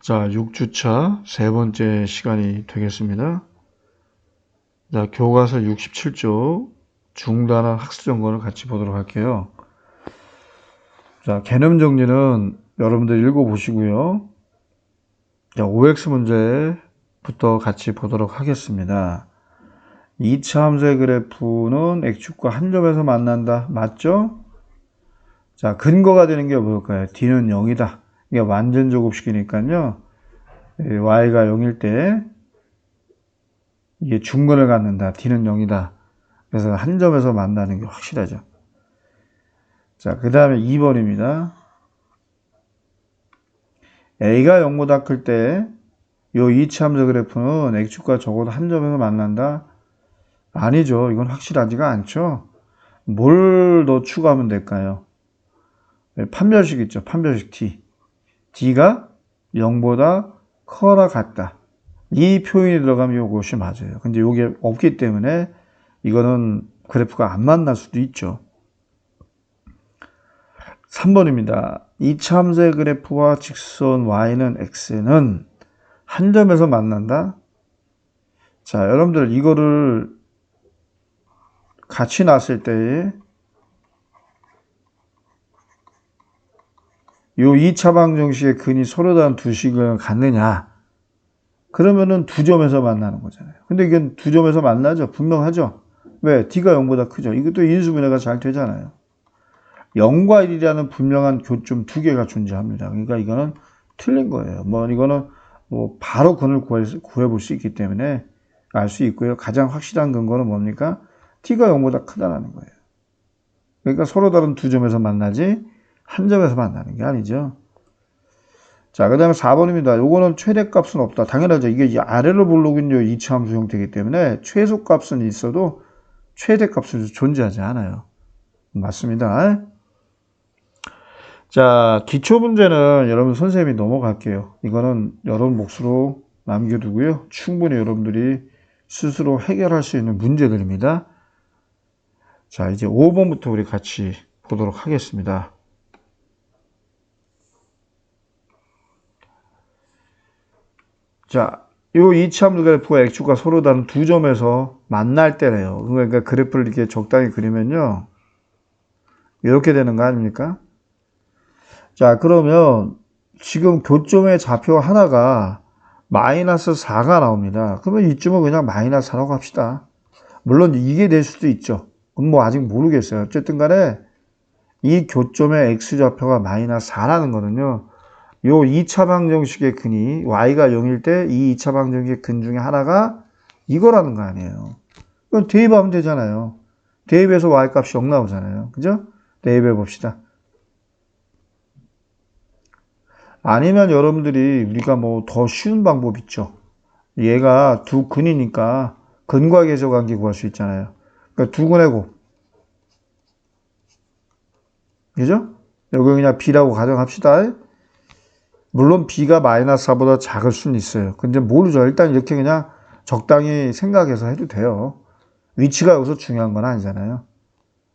자, 6주차 세 번째 시간이 되겠습니다. 자, 교과서 67쪽 중단한 학습 정보를 같이 보도록 할게요. 자, 개념 정리는 여러분들 읽어보시고요. 자, OX 문제부터 같이 보도록 하겠습니다. 2차 함수의 그래프는 x축과 한 점에서 만난다. 맞죠? 자, 근거가 되는 게 뭘까요? d는 0이다. 이게 완전 제곱식이니까요. y가 0일 때 이게 중근을 갖는다. d는 0이다. 그래서 한 점에서 만나는 게 확실하죠. 자, 그 다음에 2번입니다. a가 0보다 클 때 요 2차 함수 그래프는 x축과 적어도 한 점에서 만난다. 아니죠. 이건 확실하지가 않죠. 뭘 더 추가하면 될까요? 판별식 있죠. 판별식 t. d가 0보다 커나 같다. 이 표현이 들어가면 이것이 맞아요. 근데 이게 없기 때문에 이거는 그래프가 안 만날 수도 있죠. 3번입니다. 2차 함수의 그래프와 직선 y는 x는 한 점에서 만난다. 자, 여러분들 이거를 같이 놨을 때에 요 2차 방정식의 근이 서로 다른 두 식을 갖느냐? 그러면은 두 점에서 만나는 거잖아요. 근데 이건 두 점에서 만나죠. 분명하죠. 왜? d가 0보다 크죠. 이것도 인수분해가 잘 되잖아요. 0과 1이라는 분명한 교점 두 개가 존재합니다. 그러니까 이거는 틀린 거예요. 이거는 바로 근을 구해볼 수 있기 때문에 알 수 있고요. 가장 확실한 근거는 뭡니까? t가 0보다 크다라는 거예요. 그러니까 서로 다른 두 점에서 만나지 한 점에서 만나는 게 아니죠. 자, 그 다음에 4번입니다. 요거는 최대값은 없다. 당연하죠. 이게 아래로 볼록인 2차 함수 형태이기 때문에 최소값은 있어도 최대값은 존재하지 않아요. 맞습니다. 자, 기초문제는 여러분 선생님이 넘어갈게요. 이거는 여러분 몫으로 남겨두고요. 충분히 여러분들이 스스로 해결할 수 있는 문제들입니다. 자, 이제 5번부터 우리 같이 보도록 하겠습니다. 자, 요 2차 함수 그래프가 x축과 서로 다른 두 점에서 만날 때래요. 그러니까 그래프를 이렇게 적당히 그리면요. 이렇게 되는 거 아닙니까? 자, 그러면 지금 교점의 좌표 하나가 마이너스 4가 나옵니다. 그러면 이쯤은 그냥 마이너스 4라고 합시다. 물론 이게 될 수도 있죠. 그건 아직 모르겠어요. 어쨌든 간에 이 교점의 x좌표가 마이너스 4라는 거는요. 요 2차 방정식의 근이 y가 0일 때 이 2차 방정식의 근 중에 하나가 이거라는 거 아니에요. 그럼 대입하면 되잖아요. 대입해서 y 값이 0 나오잖아요. 그죠? 대입해 봅시다. 아니면 여러분들이 우리가 더 쉬운 방법 있죠. 얘가 두 근이니까 근과 계절 관계 구할 수 있잖아요. 그러니까 두 근의 곱. 그죠? 여기 그냥 b라고 가정합시다. 물론 b가 마이너스 4보다 작을 수는 있어요. 근데 모르죠. 일단 이렇게 그냥 적당히 생각해서 해도 돼요. 위치가 여기서 중요한 건 아니잖아요.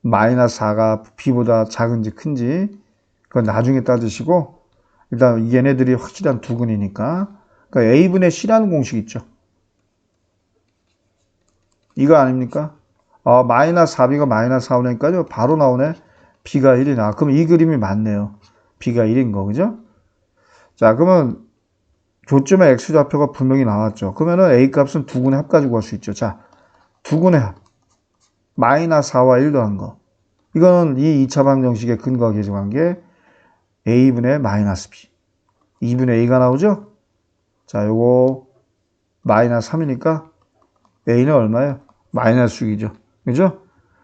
마이너스 4가 b보다 작은지 큰지 그건 나중에 따지시고 일단 얘네들이 확실한 두 근이니까 그러니까 a분의 c라는 공식 있죠. 이거 아닙니까? 마이너스 4b가 마이너스 4오니까요. 바로 나오네. b가 1이나. 그럼 이 그림이 맞네요. b가 1인 거, 그죠? 자, 그러면 교점의 x좌표가 분명히 나왔죠. 그러면은 a 값은 두 근의 합 가지고 할 수 있죠. 자, 두 근의 합. 마이너스 4와 1 더한 거. 이거는 이 2차 방정식의 근과 계절 관계 a분의 마이너스 b. 2분의 a가 나오죠? 자, 요거 마이너스 3이니까 a는 얼마예요? 마이너스 6이죠. 그죠?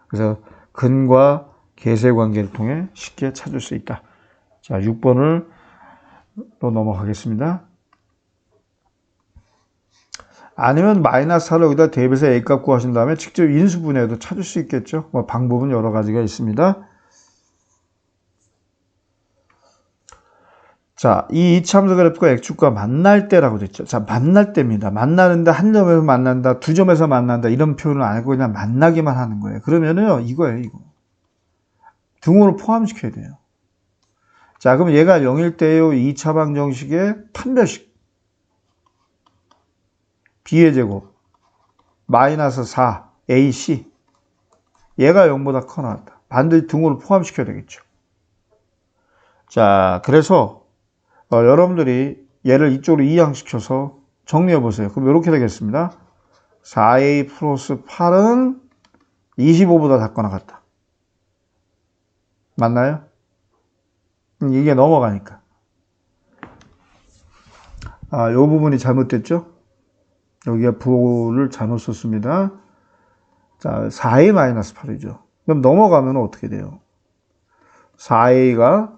그래서 근과 계세 관계를 통해 쉽게 찾을 수 있다. 자, 6번으로 넘어가겠습니다. 아니면 마이너스 4를 여기다 대입해서 a값 구하신 다음에 직접 인수분해도 찾을 수 있겠죠. 방법은 여러 가지가 있습니다. 자, 이 2차 함수 그래프가 x축과 만날 때라고 됐죠. 자, 만날 때입니다. 만나는데 한 점에서 만난다, 두 점에서 만난다 이런 표현을 안 하고 그냥 만나기만 하는 거예요. 그러면은요, 이거예요, 이거. 등호를 포함시켜야 돼요. 자, 그럼 얘가 0일 때요 2차 방정식의 판별식. b의 제곱 마이너스 4 ac 얘가 0보다 커 나왔다. 반드시 등호를 포함시켜야 되겠죠. 자, 그래서 여러분들이 얘를 이쪽으로 이항시켜서 정리해 보세요. 그럼 이렇게 되겠습니다. 4a 플러스 8은 25보다 작거나 같다. 맞나요? 이게 넘어가니까. 아, 요 부분이 잘못됐죠? 여기가 부호를 잘못 썼습니다. 자, 4a 마이너스 8이죠. 그럼 넘어가면 어떻게 돼요? 4a가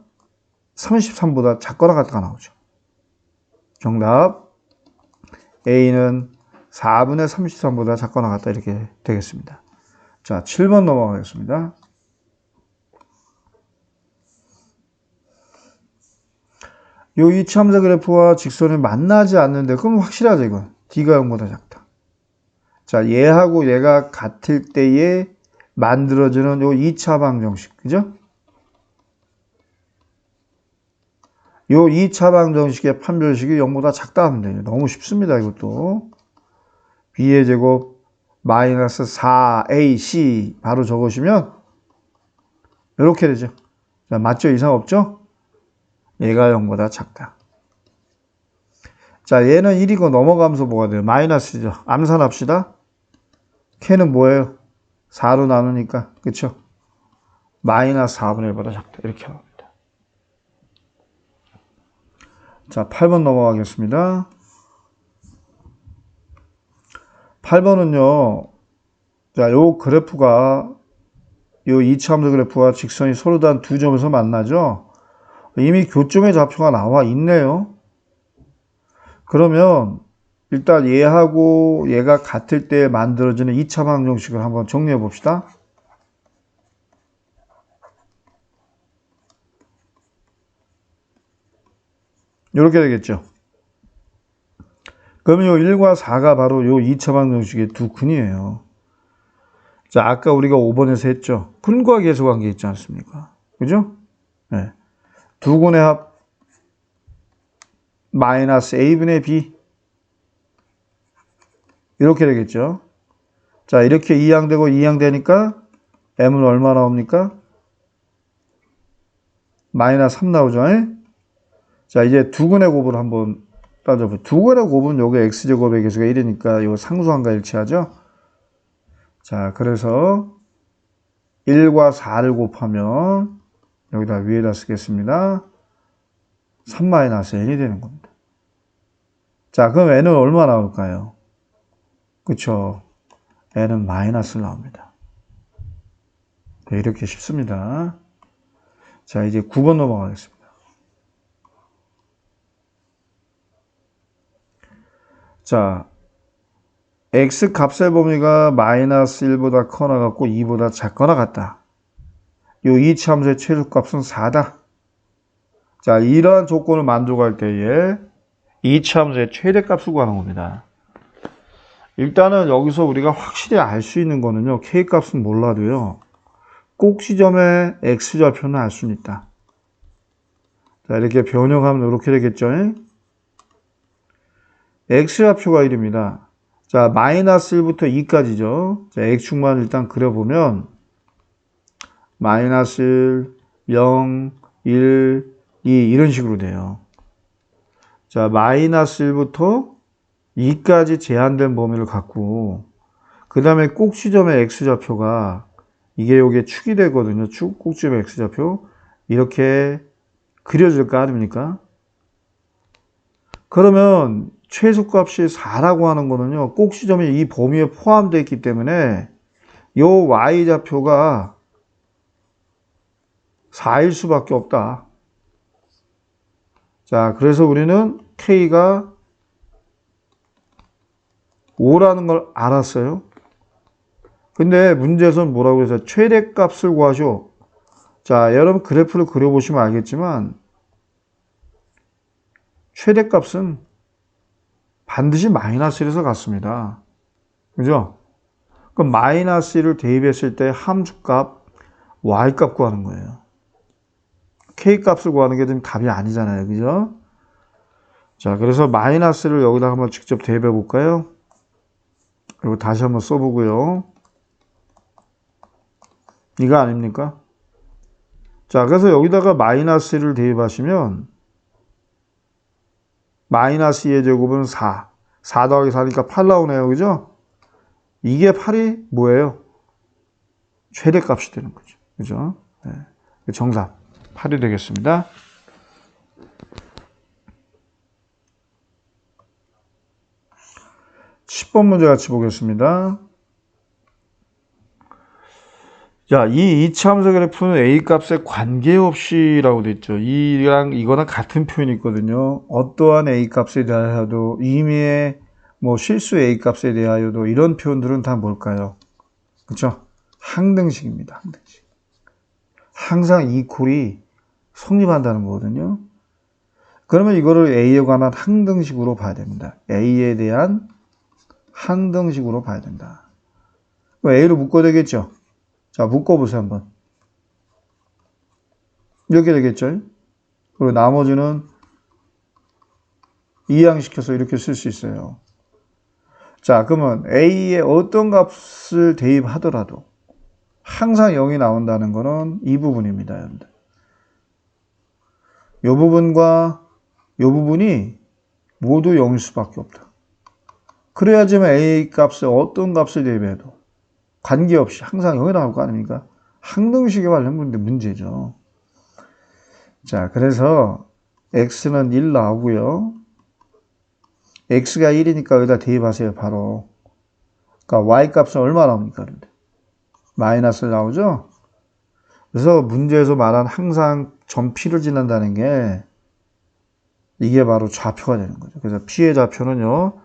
33보다 작거나 같다가 나오죠. 정답. a는 4분의 33보다 작거나 같다 이렇게 되겠습니다. 자, 7번 넘어가겠습니다. 요 이차함수 그래프와 직선이 만나지 않는데 그럼 확실하죠 이건. d가 0보다 작다. 자, 얘하고 얘가 같을 때에 만들어지는 요 2차 방정식. 그죠? 요 2차 방정식의 판별식이 0보다 작다 하면 돼요. 너무 쉽습니다, 이것도. b의 제곱 마이너스 4ac 바로 적으시면 이렇게 되죠. 자, 맞죠? 이상 없죠? 얘가 0보다 작다. 자, 얘는 1이고 넘어가면서 뭐가 돼요? 마이너스죠. 암산합시다. k는 뭐예요? 4로 나누니까. 그쵸? 마이너스 4분의 1보다 작다. 이렇게 나옵니다. 자, 8번 넘어가겠습니다. 8번은요, 자, 요 그래프가, 요 2차함수 그래프와 직선이 서로 단 두 점에서 만나죠? 이미 교점의 좌표가 나와 있네요. 그러면, 일단 얘하고 얘가 같을 때 만들어지는 2차 방정식을 한번 정리해 봅시다. 이렇게 되겠죠. 그러면 요 1과 4가 바로 요 2차 방정식의 두 근이에요. 자, 아까 우리가 5번에서 했죠. 근과 계수 관계 있지 않습니까? 그죠? 네. 두 근의 합 마이너스 a분의 b 이렇게 되겠죠. 자, 이렇게 이항되고 이항되니까 m은 얼마 나옵니까? 마이너스 3 나오죠. 자, 이제 두 근의 곱을 한번 따져보죠. 두 근의 곱은 요게 x제곱의 계수가 1이니까 요 상수항과 일치하죠. 자, 그래서 1과 4를 곱하면 여기다 위에다 쓰겠습니다. 3-n이 되는 겁니다. 자, 그럼 n은 얼마 나올까요? 그쵸? n은 마이너스를 나옵니다. 네, 이렇게 쉽습니다. 자, 이제 9번 넘어가겠습니다. 자, x 값의 범위가 마이너스 1보다 커나 같고 2보다 작거나 같다. 요 이차함수의 최소값은 4다. 자, 이러한 조건을 만족할 때에 이차함수의 최대값을 구하는 겁니다. 일단은 여기서 우리가 확실히 알 수 있는 거는요. k값은 몰라도요. 꼭 지점의 x좌표는 알 수는 있다. 자, 이렇게 변형하면 이렇게 되겠죠. x좌표가 1입니다. 자, 마이너스 1부터 2까지죠. 자, x축만 일단 그려보면 마이너스 1, 0, 1, 2 이런 식으로 돼요. 자, 마이너스 1부터 2까지 제한된 범위를 갖고 그 다음에 꼭지점의 x좌표가 이게 요게 축이 되거든요. 축, 꼭지점의 x좌표 이렇게 그려질 거 아닙니까? 그러면 최소값이 4라고 하는 거는요. 꼭지점이 이 범위에 포함되어 있기 때문에 요 y좌표가 4일 수밖에 없다. 자, 그래서 우리는 k가 5라는 걸 알았어요. 근데 문제에서는 뭐라고 해서 최대값을 구하쇼. 자, 여러분 그래프를 그려보시면 알겠지만 최대값은 반드시 마이너스 1에서 같습니다. 그죠? 그럼 마이너스 1을 대입했을 때 함수값 y값 구하는 거예요. k값을 구하는 게 좀 답이 아니잖아요. 그죠? 자, 그래서 마이너스를 여기다 한번 직접 대입해 볼까요? 그리고 다시 한번 써보고요. 이거 아닙니까? 자, 그래서 여기다가 마이너스를 대입하시면 마이너스 2의 제곱은 4. 4 더하기 4니까 8 나오네요. 그죠? 이게 8이 뭐예요? 최대값이 되는 거죠. 그죠? 네. 정답 8이 되겠습니다. 10번 문제 같이 보겠습니다. 자, 이 이차함수 그래프는 A 값에 관계없이라고 돼 있죠. 이거랑 같은 표현이 있거든요. 어떠한 A 값에 대하여도 임의의 뭐 실수 A 값에 대하여도 이런 표현들은 다 뭘까요? 그렇죠? 항등식입니다. 항등식. 항상 이 콜이 성립한다는 거거든요. 그러면 이거를 A에 관한 항등식으로 봐야 됩니다. A에 대한 항등식으로 봐야 된다. A로 묶어야 되겠죠? 자, 묶어보세요, 한번. 이렇게 되겠죠? 그리고 나머지는 이항시켜서 이렇게 쓸 수 있어요. 자, 그러면 A에 어떤 값을 대입하더라도 항상 0이 나온다는 거는 이 부분입니다, 여러분들. 이 부분과 이 부분이 모두 0일 수밖에 없다. 그래야지만 A 값에 어떤 값을 대입해도 관계없이 항상 0이 나올 거 아닙니까? 항등식에 관련 문제죠. 자, 그래서 x는 1 나오고요. x가 1이니까 여기다 대입하세요, 바로. 그러니까 y 값은 얼마 나옵니까? 마이너스 나오죠? 그래서 문제에서 말한 항상 점 P를 지난다는 게 이게 바로 좌표가 되는 거죠. 그래서 P의 좌표는요,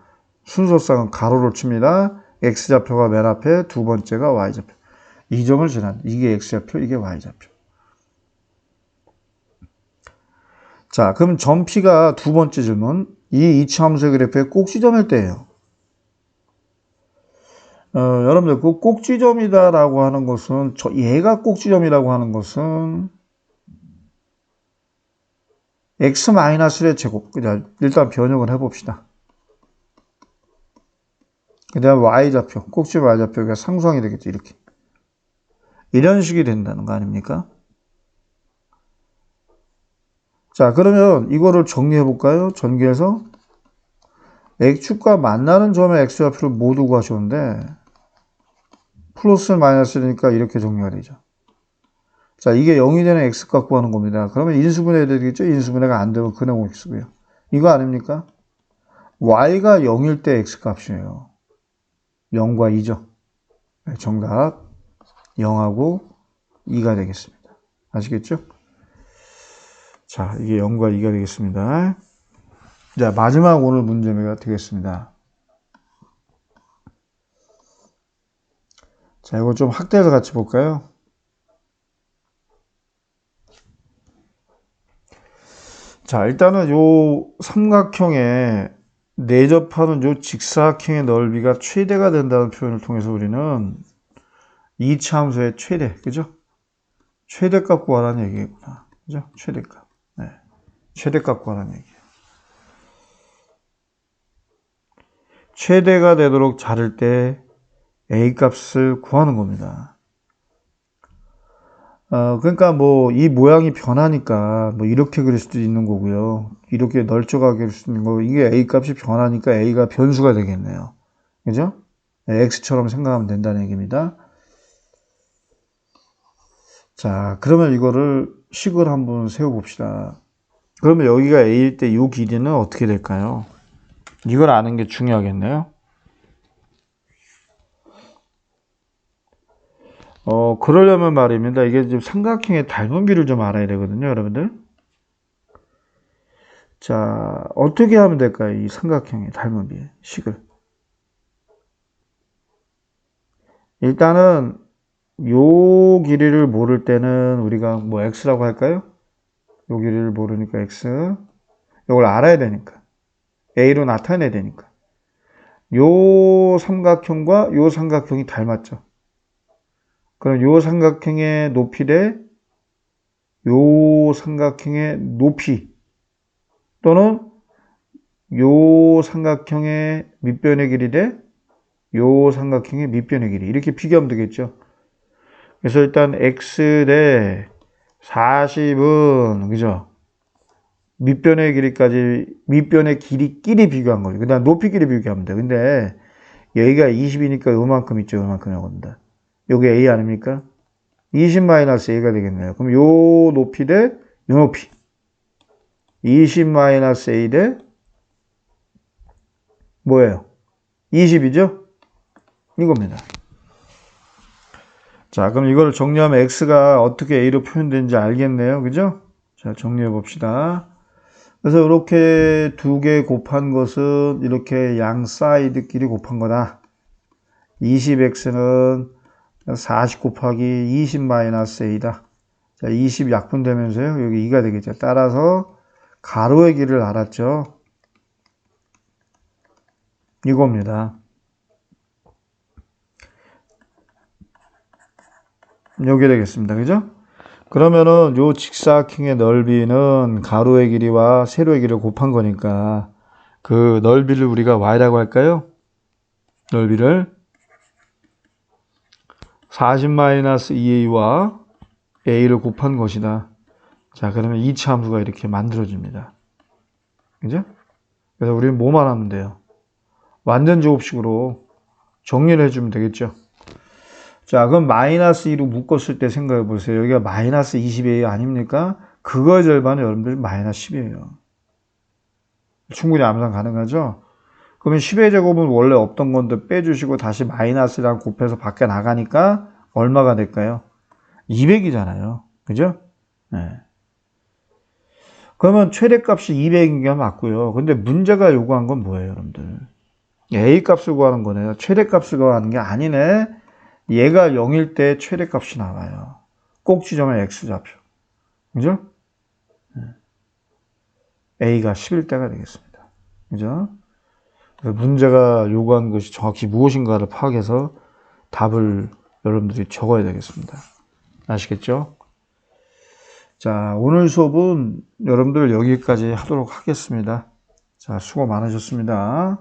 순서상은 가로를 칩니다. X좌표가 맨 앞에, 두 번째가 Y좌표. 이 점을 지난다. 이게 X좌표, 이게 Y좌표. 자, 그럼 점 P가 두 번째 질문. 이 이차함수의 그래프의 꼭지점일 때예요. 여러분들, 그 꼭지점이다라고 하는 것은, 얘가 꼭지점이라고 하는 것은, X-의 제곱. 일단 변형을 해봅시다. 그 다음 Y좌표, 꼭지 Y좌표가 상수항이 되겠죠, 이렇게. 이런 식이 된다는 거 아닙니까? 자, 그러면 이거를 정리해 볼까요? 전개해서 X축과 만나는 점의 X좌표를 모두 구하셨는데 플러스 마이너스니까 이렇게 정리가 되죠. 자, 이게 0이 되는 X값 구하는 겁니다. 그러면 인수분해해야 되겠죠? 인수분해가 안 되면 그냥 X고요. 이거 아닙니까? Y가 0일 때 X값이에요. 0과 2죠. 정답 0하고 2가 되겠습니다. 아시겠죠? 자, 이게 0과 2가 되겠습니다. 자, 마지막 오늘 문제가 되겠습니다. 자, 이거 좀 확대해서 같이 볼까요? 자, 일단은 요 삼각형에 내접하는 요 직사각형의 넓이가 최대가 된다는 표현을 통해서 우리는 이차함수의 최대, 그죠? 최대값 구하라는 얘기구나. 그죠? 최대값. 네. 최대값 구하라는 얘기예요. 최대가 되도록 자를 때 A 값을 구하는 겁니다. 그러니까 뭐 이 모양이 변하니까 뭐 이렇게 그릴 수도 있는 거고요. 이렇게 널쩍하게 그릴 수도 있는 거고, 이게 A 값이 변하니까 A가 변수가 되겠네요. 그죠? X처럼 생각하면 된다는 얘기입니다. 자, 그러면 이거를 식을 한번 세워봅시다. 그러면 여기가 A일 때 이 길이는 어떻게 될까요? 이걸 아는 게 중요하겠네요. 그러려면 말입니다. 이게 좀 삼각형의 닮은 비를 좀 알아야 되거든요, 여러분들. 자, 어떻게 하면 될까요? 이 삼각형의 닮은 비, 식을. 일단은, 요 길이를 모를 때는 우리가 뭐 x라고 할까요? 요 길이를 모르니까 x. 이걸 알아야 되니까. a로 나타내야 되니까. 요 삼각형과 요 삼각형이 닮았죠. 그럼 요 삼각형의 높이 대 요 삼각형의 높이, 또는 요 삼각형의 밑변의 길이 대 요 삼각형의 밑변의 길이. 이렇게 비교하면 되겠죠. 그래서 일단 x 대 40은, 그죠? 밑변의 길이까지, 밑변의 길이끼리 비교한 거죠. 그 다음 높이끼리 비교하면 돼. 근데 여기가 20이니까 요만큼 있죠. 요만큼 나옵니다. 요게 a 아닙니까? 20-a가 되겠네요. 그럼 요 높이 대 요 높이. 20-a 대 뭐예요? 20이죠? 이겁니다. 자, 그럼 이걸 정리하면 x가 어떻게 a로 표현되는지 알겠네요. 그죠? 자, 정리해 봅시다. 그래서 이렇게 두 개 곱한 것은 이렇게 양 사이드끼리 곱한 거다. 20x는 40 곱하기 20-a다. 자, 20 약분되면서요. 여기 2가 되겠죠. 따라서 가로의 길이를 알았죠. 이겁니다. 요게 되겠습니다. 그죠? 그러면은 요 직사각형의 넓이는 가로의 길이와 세로의 길이를 곱한 거니까 그 넓이를 우리가 y라고 할까요? 넓이를 40-2a와 a를 곱한 것이다. 자, 그러면 이차 함수가 이렇게 만들어집니다. 그죠? 그래서 우리는 뭐만 하면 돼요? 완전 제곱식으로 정리를 해주면 되겠죠. 자, 그럼 마이너스 2로 묶었을 때 생각해 보세요. 여기가 마이너스 20a 아닙니까? 그거의 절반은 여러분들 마이너스 10이에요. 충분히 암산 가능하죠? 그러면 10의 제곱은 원래 없던 건데 빼주시고 다시 마이너스랑 곱해서 밖에 나가니까 얼마가 될까요? 200이잖아요. 그죠? 네. 그러면 최대값이 200인 게 맞고요. 근데 문제가 요구한 건 뭐예요, 여러분들? A 값을 구하는 거네요. 최대값을 구하는 게 아니네. 얘가 0일 때 최대값이 나와요. 꼭지점의 X좌표. 그죠? A가 10일 때가 되겠습니다. 그죠? 문제가 요구한 것이 정확히 무엇인가를 파악해서 답을 여러분들이 적어야 되겠습니다. 아시겠죠? 자, 오늘 수업은 여러분들 여기까지 하도록 하겠습니다. 자, 수고 많으셨습니다.